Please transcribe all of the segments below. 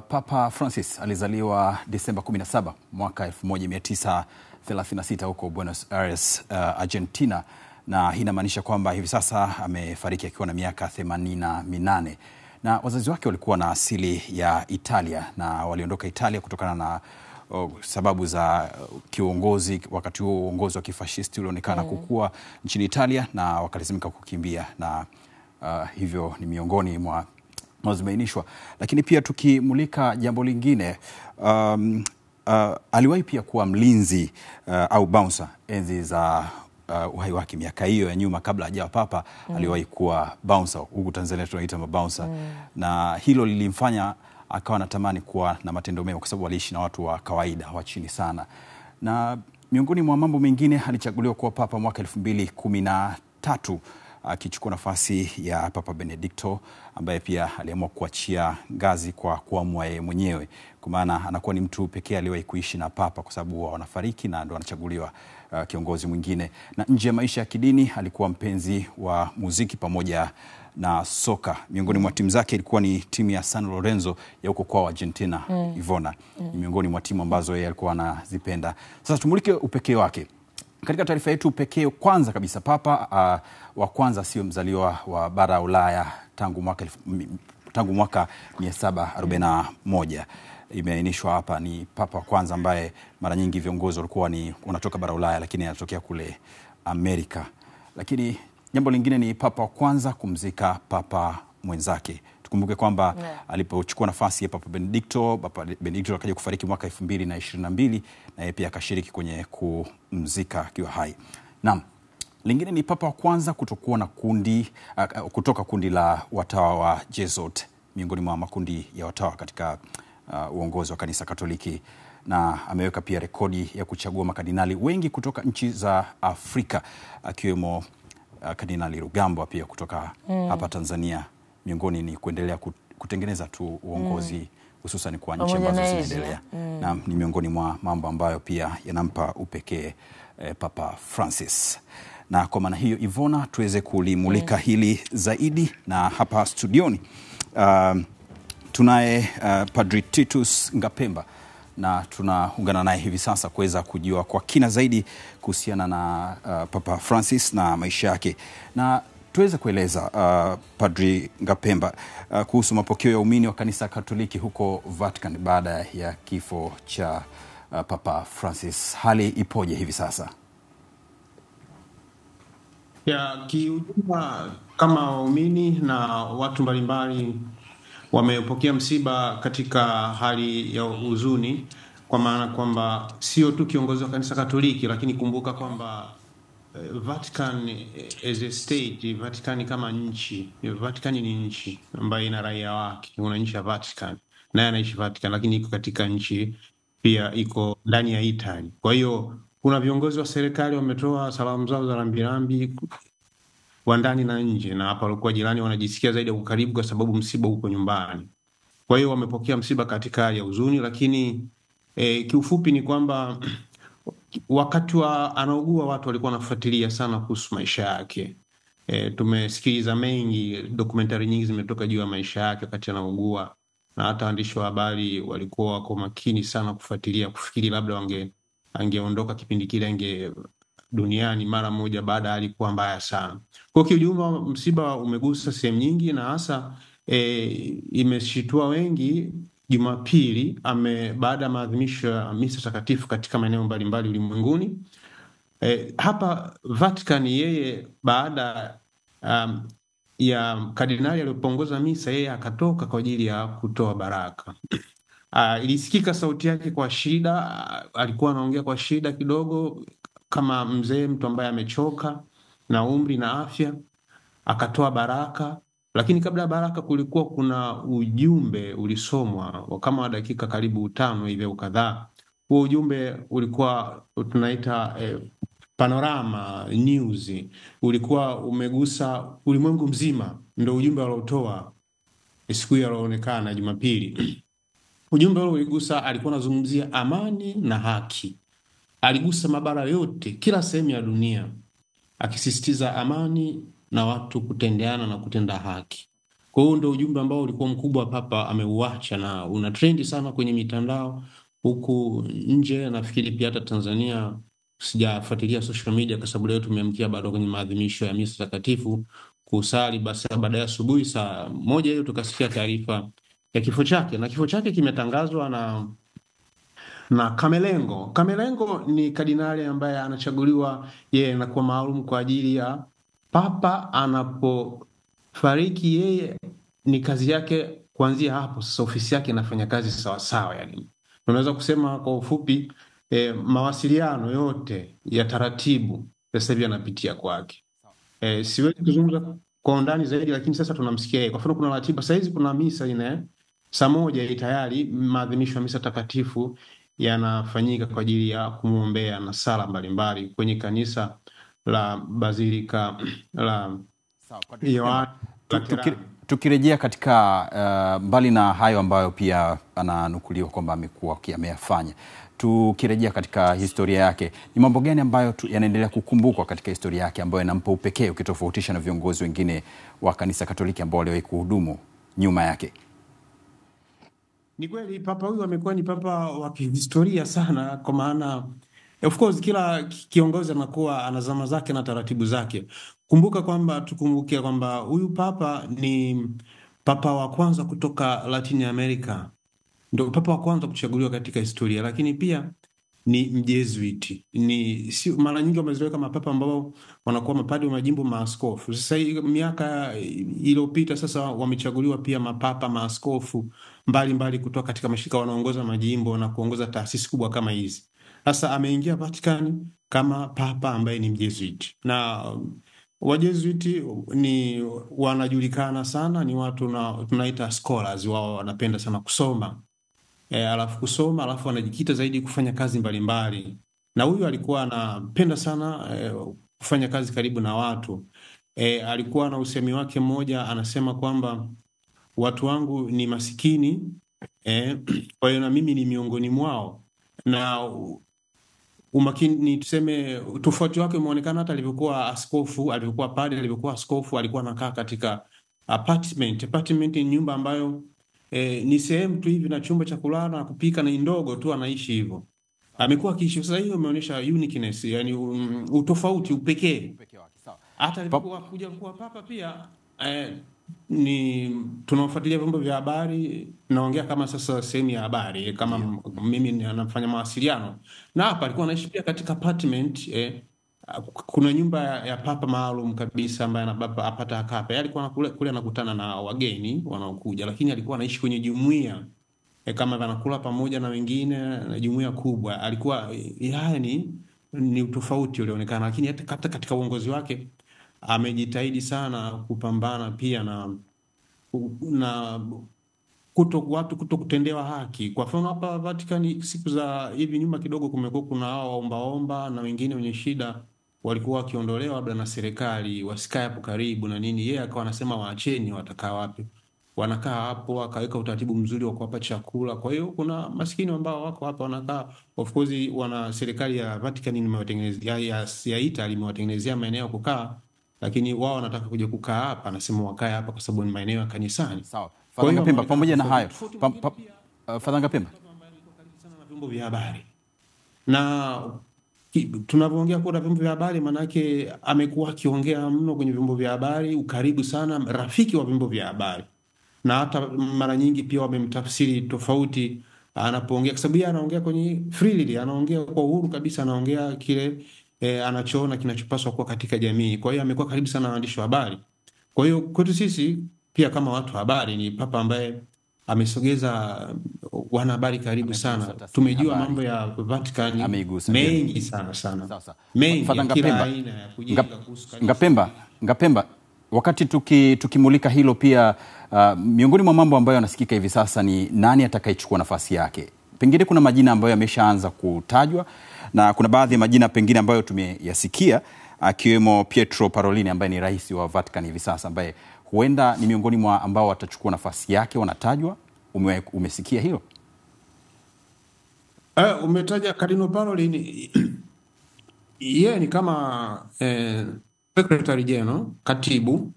Papa Francis alizaliwa Disemba 17 mwaka 1936 huko Buenos Aires, Argentina, na hii inamaanisha kwamba hivi sasa amefariki akiwa na miaka 88. Na wazazi wake walikuwa na asili ya Italia na waliondoka Italia kutokana na sababu za kiongozi. Wakati huo uongozi wa kifashisti ulionekana kukua nchini Italia na wakalazimika kukimbia, na hivyo ni miongoni mwa zimeainishwa. Lakini pia tukimulika jambo lingine, aliwahi pia kuwa mlinzi au bouncer enzi za uhai wake. Miaka hiyo ya nyuma kabla hajawa papa aliwahi kuwa bouncer, huku Tanzania tunaita mabouncer. Na hilo lilimfanya akawa anatamani kuwa na matendo mema, kwa sababu aliishi na watu wa kawaida, wa chini sana. Na miongoni mwa mambo mengine, alichaguliwa kuwa papa mwaka 2013 akichukua nafasi ya Papa Benedicto, ambaye pia aliamua kuachia ngazi kwa kuamua yeye mwenyewe, kwa maana anakuwa ni mtu pekee aliyewahi kuishi na papa, kwa sababu wanafariki na ndo anachaguliwa kiongozi mwingine. Na nje ya maisha ya kidini, alikuwa mpenzi wa muziki pamoja na soka. Miongoni mwa timu zake ilikuwa ni timu ya San Lorenzo ya huko kwa Argentina. Ivona ni miongoni mwa timu ambazo yeye alikuwa anazipenda. Sasa tumulike upekee wake katika taarifa yetu pekee. Kwanza kabisa, papa wa kwanza sio mzaliwa wa bara Ulaya tangu mwaka 1741. Imeainishwa hapa, ni papa wa kwanza ambaye mara nyingi viongozi walikuwa wanatoka bara Ulaya, lakini anatokea kule Amerika. Lakini jambo lingine ni papa wa kwanza kumzika papa mwenzake. Tukumbuke kwamba alipochukua nafasi ya Papa Benedicto akaja kufariki mwaka 2022, na yeye pia akashiriki kwenye kumzika akiwa hai. Naam, lingine ni papa wa kwanza kutokuwa na kutoka kundi la watawa wa Jesuit, miongoni mwa makundi ya watawa katika uongozi wa kanisa Katoliki, na ameweka pia rekodi ya kuchagua makardinali wengi kutoka nchi za Afrika, akiwemo Kardinali Rugambwa pia kutoka hapa Tanzania. Miongoni ni kuendelea kutengeneza tu uongozi hususan kwa nchi ambazo zinaendelea. Na ni miongoni mwa mambo ambayo pia yanampa upekee Papa Francis. Na kwa maana hiyo, Ivona, tuweze kulimulika hili zaidi, na hapa studioni tunaye Padri Titus Ngapemba, na tunaungana naye hivi sasa kuweza kujua kwa kina zaidi kuhusiana na Papa Francis na maisha yake. Na tuweze kueleza Padri Ngapemba kuhusu mapokeo ya waumini wa kanisa Katoliki huko Vatican baada ya kifo cha Papa Francis. Hali ipoje hivi sasa? Kiujumla, kama waumini na watu mbalimbali wamepokea msiba katika hali ya huzuni, kwa maana kwamba sio tu kiongozi wa kanisa Katoliki, lakini kumbuka kwamba Vatican as a state, Vatican kama nchi, Vatican ni nchi ambayo ina raia wake. Kuna nchi ya Vatican, naye anaishi Vatican, lakini iko katika nchi pia iko ndani ya Italy. Kwa hiyo kuna viongozi wa serikali wametoa salamu zao za rambirambi wa ndani na nje, na hapa walikuwa jirani wanajisikia zaidi kwa karibu kwa sababu msiba uko nyumbani. Kwa hiyo wamepokea msiba katika hali ya huzuni, lakini kiufupi ni kwamba wakati anaugua watu walikuwa wanafuatilia sana kuhusu maisha yake. Tumesikiliza mengi, documentary nyingi zimetoka juu ya maisha yake wakati anaugua, na hata waandishi wa habari walikuwa wako makini sana kufuatilia, kufikiri labda angeondoka kipindi kile duniani mara moja, baada alikuwa mbaya sana. Kwa kiujumla, msiba umegusa sehemu nyingi, na hasa imeshitua wengi. Jumapili baada ya maadhimisho ya misa takatifu katika maeneo mbalimbali ulimwenguni, hapa Vatican, yeye baada ya kardinali aliyoongoza misa, yeye akatoka kwa ajili ya kutoa baraka. Ilisikika sauti yake kwa shida, alikuwa anaongea kwa shida kidogo, kama mzee, mtu ambaye amechoka na umri na afya. Akatoa baraka, lakini kabla ya baraka kulikuwa kuna ujumbe ulisomwa kama dakika karibu 5 hivi au kadhaa. Huo ujumbe ulikuwa tunaita panorama news, ulikuwa umegusa ulimwengu mzima. Ndio ujumbe aliotoa siku hiyo alionekana Jumapili. Ujumbe ule uligusa, alikuwa anazungumzia amani na haki. Aligusa mabara yote, kila sehemu ya dunia, akisisitiza amani na watu kutendeana na kutenda haki. Kwa hiyo ndio ujumbe ambao ulikuwa mkubwa Papa ameuacha, na una trendi sana kwenye mitandao huku nje. Nafikiri pia hata Tanzania, sijafuatilia social media kwa sababu leo tumeamkia bado kwenye maadhimisho ya misa takatifu kusali. Basi baadaye asubuhi saa moja hiyo tukasikia taarifa ya kifo chake, na kifo chake kimetangazwa na Kamelengo. Kamelengo ni kardinali ambaye anachaguliwa yeye na kwa maalum kwa ajili ya Papa anapofariki. Yeye ni kazi yake kuanzia hapo sasa, ofisi yake inafanya kazi sawa sawa. Yani unaweza kusema kwa ufupi, mawasiliano yote ya taratibu sasa hivi yanapitia kwake. Siwezi kuzungumza kwa undani zaidi, lakini sasa tunamsikia yeye. Kwa mfano, kuna ratiba sasa hizi, kuna misa saa moja hii tayari maadhimisho ya misa takatifu yanafanyika kwa ajili ya kumwombea na sala mbalimbali kwenye kanisa la Bazilika la Yohane Laterani. Tukirejea katika mbali na hayo ambayo pia ananukuliwa kwamba amekuwa ameyafanya, tukirejea katika historia yake, ni mambo gani ambayo yanaendelea kukumbukwa katika historia yake ambayo yanampa upekee ukitofautisha na viongozi wengine wa kanisa Katoliki ambao waliwahi kuhudumu nyuma yake? Ni kweli papa huyu amekuwa ni papa wa kihistoria sana, kwa maana of course kila kiongozi anakuwa ana zama zake na taratibu zake. Tukumbuke kwamba huyu papa ni papa wa kwanza kutoka Latin America, ndio papa wa kwanza kuchaguliwa katika historia, lakini pia ni Mjesuiti. Si mara nyingi wamezoea kama papa ambao wanakuwa mapadi wa majimbo, maaskofu. Sasa miaka iliyopita sasa wamechaguliwa pia mapapa, maaskofu mbalimbali kutoka katika mashirika, wanaongoza majimbo na kuongoza taasisi kubwa kama hizi. Sasa ameingia Vatican kama papa ambaye ni Mjesuiti, na Wajesuiti ni wanajulikana sana, ni watu tunaita scholars. Wao wanapenda sana kusoma, alafu anajikita zaidi kufanya kazi mbalimbali. Na huyu alikuwa anapenda sana kufanya kazi karibu na watu. Alikuwa na usemi wake mmoja, anasema kwamba watu wangu ni masikini, kwa hiyo na mimi ni miongoni mwao. Na umakini, tuseme tofauti wake umeonekana hata alivyokuwa askofu, alivyokuwa padre, alivyokuwa askofu, alikuwa anakaa katika apartment ni nyumba ambayo ni sehemu tu hivi na chumba cha kulala na kupika, na ndogo tu, anaishi hivyo. Amekuwa akiishi. Sasa hiyo imeonyesha uniqueness, yani utofauti, upekee. Hata alipokuwa kuja kuwa papa pia tunafuatilia vyombo vya habari, naongea kama sasa sehemu ya habari, kama mimi nafanya mawasiliano, na hapa alikuwa anaishi pia katika apartment. Kuna nyumba ya papa maalum kabisa ambaye apata akape. Alikuwa kule anakutana na wageni wanaokuja, lakini alikuwa anaishi kwenye jumuiya kama anakula pamoja na wengine na jumuiya kubwa. Alikuwa ni utofauti ulioonekana, lakini hata katika uongozi wake amejitahidi sana kupambana pia na watu kutendewa haki. Kwa mfano hapa Vatican siku za hivi nyuma kidogo kumekuwa kuna hao waombaomba na wengine wenye shida walikuwa wakiondolewa labda na serikali, wasikae hapo karibu na nini. Yeye akawa anasema waacheni, watakaa wapi? Wanakaa hapo, akaweka utaratibu mzuri wa kuwapa chakula. Kwa hiyo kuna maskini ambao wako hapa wanakaa. Of course serikali ya Vatican imewatengenezea ya Italy imewatengenezea maeneo kukaa, lakini wao wanataka kuja kukaa hapa, anasema wakae hapa kwa sababu ni maeneo ya kanisani. Sawa. Father Ngapemba, pamoja na hayo, Father Ngapemba, sana na vyombo vya habari, na tunavyoongea kwa vyombo vya habari, manake amekuwa akiongea mno kwenye vyombo vya habari, ukaribu sana, rafiki wa vyombo vya habari, na hata mara nyingi pia wamemtafsiri tofauti anapoongea, kwa sababu yeye anaongea kwenye freely, anaongea kwa uhuru kabisa, anaongea kile anachoona kinachopaswa kuwa katika jamii. Kwa hiyo amekuwa karibu sana na waandishi wa habari. Kwa hiyo kwetu sisi pia kama watu wa habari, ni papa ambaye amesogeza wanahabari karibu sana. Tumejua mambo ya Vatican mengi sana. Mengi kila aina ya kujenga kuhusu kanisa. Ngapemba, wakati tukimulika hilo pia, miongoni mwa mambo ambayo yanasikika hivi sasa ni nani atakayechukua nafasi yake. Pengine kuna majina ambayo yameshaanza kutajwa na kuna baadhi ya majina pengine ambayo tumeyasikia, akiwemo Pietro Parolin ambaye ni rais wa Vatican hivi sasa, ambaye huenda ni miongoni mwa ambao watachukua nafasi yake, wanatajwa. Umesikia hilo? Umetaja Cardinal Parolin. Yeye ni kama secretary general, katibu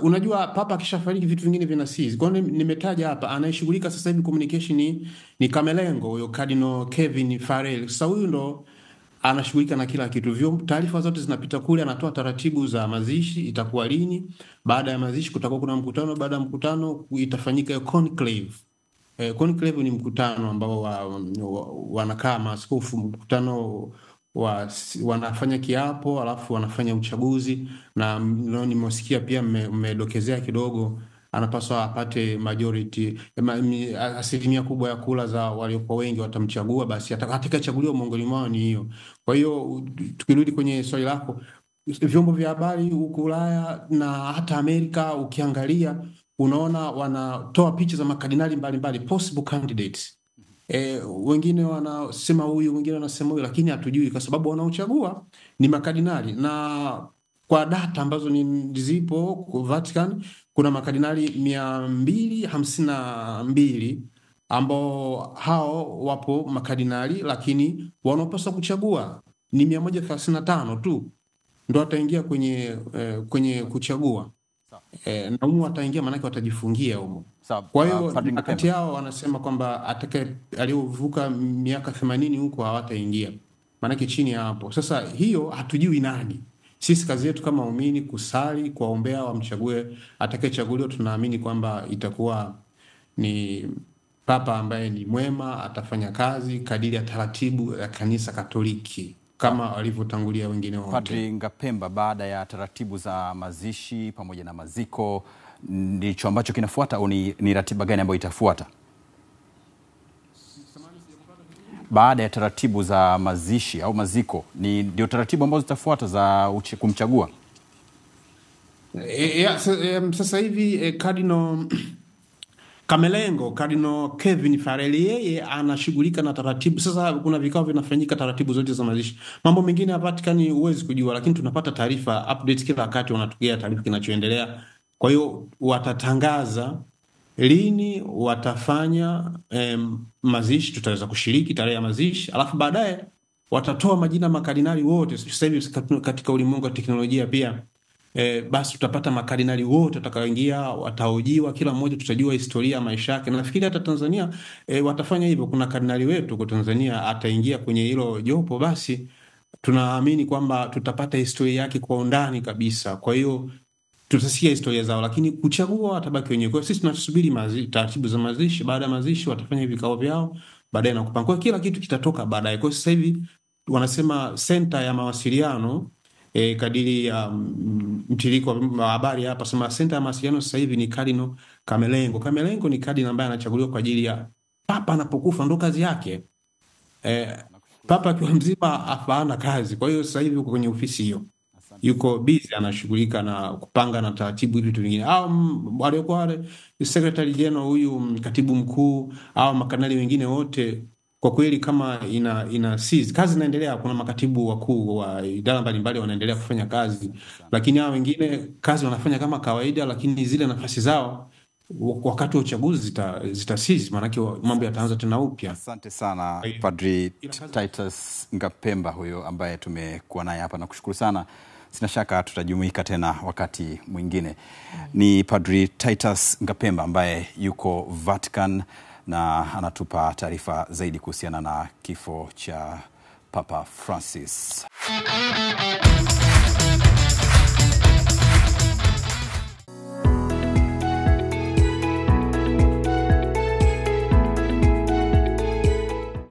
Unajua papa akishafariki vitu vingine vina seize. Kwa hiyo nimetaja hapa anayeshughulika sasa hivi communication ni Kamelengo, huyo Cardinal Kevin Farrell. Sasa huyu ndo anashughulika na kila kitu. Taarifa zote zinapita kule, anatoa taratibu za mazishi, itakuwa lini, baada ya mazishi kutakuwa kuna mkutano, baada ya mkutano itafanyika conclave. Conclave ni mkutano ambao wanakaa maaskofu, mkutano wanafanya kiapo alafu wanafanya uchaguzi, na nimesikia pia mmedokezea kidogo anapaswa apate majority, asilimia kubwa ya kula za waliokuwa wengi watamchagua, basi atakayechaguliwa miongoni mwao ni hiyo. Kwa hiyo tukirudi kwenye swali lako, vyombo vya habari huko Ulaya na hata Amerika ukiangalia unaona wanatoa picha za makardinali mbalimbali, possible candidates. Wengine wanasema huyu, wengine wanasema huyu, lakini hatujui kwa sababu wanaochagua ni makardinali. Na kwa data ambazo zipo kwa Vatican kuna makardinali 252 ambao hao wapo makardinali, lakini wanaopaswa kuchagua ni 135 tu ndio ataingia kwenye kuchagua. Na humo wataingia, maanake watajifungia humo. Kwa hiyo kati yao wanasema kwamba aliyovuka miaka 80 huko hawataingia, maanake chini ya hapo. Sasa hiyo hatujui nani. Sisi kazi yetu kama waumini kusali, kuwaombea wamchague atakayechaguliwa. Tunaamini kwamba itakuwa ni papa ambaye ni mwema, atafanya kazi kadiri ya taratibu ya Kanisa Katoliki kama walivyotangulia wengine wote. Padri Ngapemba, baada ya taratibu za mazishi pamoja na maziko, ndicho ambacho kinafuata au ni ratiba gani ambayo itafuata? Baada ya taratibu za mazishi au maziko, ndio taratibu ambazo zitafuata za kumchagua? Sasa hivi Cardinal Kamelengo, Cardinal Kevin Farrell, yeye anashughulika na taratibu. Sasa kuna vikao vinafanyika, taratibu zote za mazishi. Mambo mengine ya Vatican huwezi kujua, lakini tunapata taarifa updates kila wakati, wanatugea taarifa kinachoendelea. Kwa hiyo watatangaza lini watafanya mazishi, tutaweza kushiriki tarehe ya mazishi, alafu baadaye watatoa majina makardinali wote. Sasa hivi katika ulimwengu wa teknolojia pia basi tutapata makardinali wote watakaoingia, watahojiwa, kila mmoja tutajua historia ya maisha yake. Nafikiri hata Tanzania watafanya hivyo. Kuna kardinali wetu kwa Tanzania ataingia kwenye hilo jopo, basi tunaamini kwamba tutapata historia yake kwa undani kabisa. Kwa hiyo tutasikia historia zao, lakini kuchagua watabaki wenyewe. Kwa hiyo sisi tunasubiri taratibu za mazishi. Baada ya mazishi watafanya vikao vyao, baadaye na kupanga. Kwa kila kitu kitatoka baadaye. Kwa sasa hivi wanasema center ya mawasiliano kadiri ya mtiririko wa habari hapa, sema center ya mawasiliano sasa hivi ni Cardinal Kamelengo. Kamelengo ni kardinali ambaye anachaguliwa kwa ajili ya papa anapokufa, ndo kazi yake. Papa akiwa mzima afana kazi. Kwa hiyo sasa hivi uko kwenye ofisi hiyo, yuko busy anashughulika na kupanga na taratibu vitu vingine. Au waliokuwa secretary general, huyu katibu mkuu, au makardinali wengine wote, kwa kweli kama ina seize kazi inaendelea. Kuna makatibu wakuu wa idara mbalimbali wanaendelea kufanya kazi, lakini hao wengine kazi wanafanya kama kawaida, lakini zile nafasi zao wakati wa uchaguzi zita seize, maana mambo yataanza tena upya. Asante sana Padri Titus Ngapemba huyo ambaye tumekuwa naye hapa, na kushukuru sana. Sina shaka tutajumuika tena wakati mwingine. Ni Padri Titus Ngapemba ambaye yuko Vatican na anatupa taarifa zaidi kuhusiana na kifo cha Papa Francis.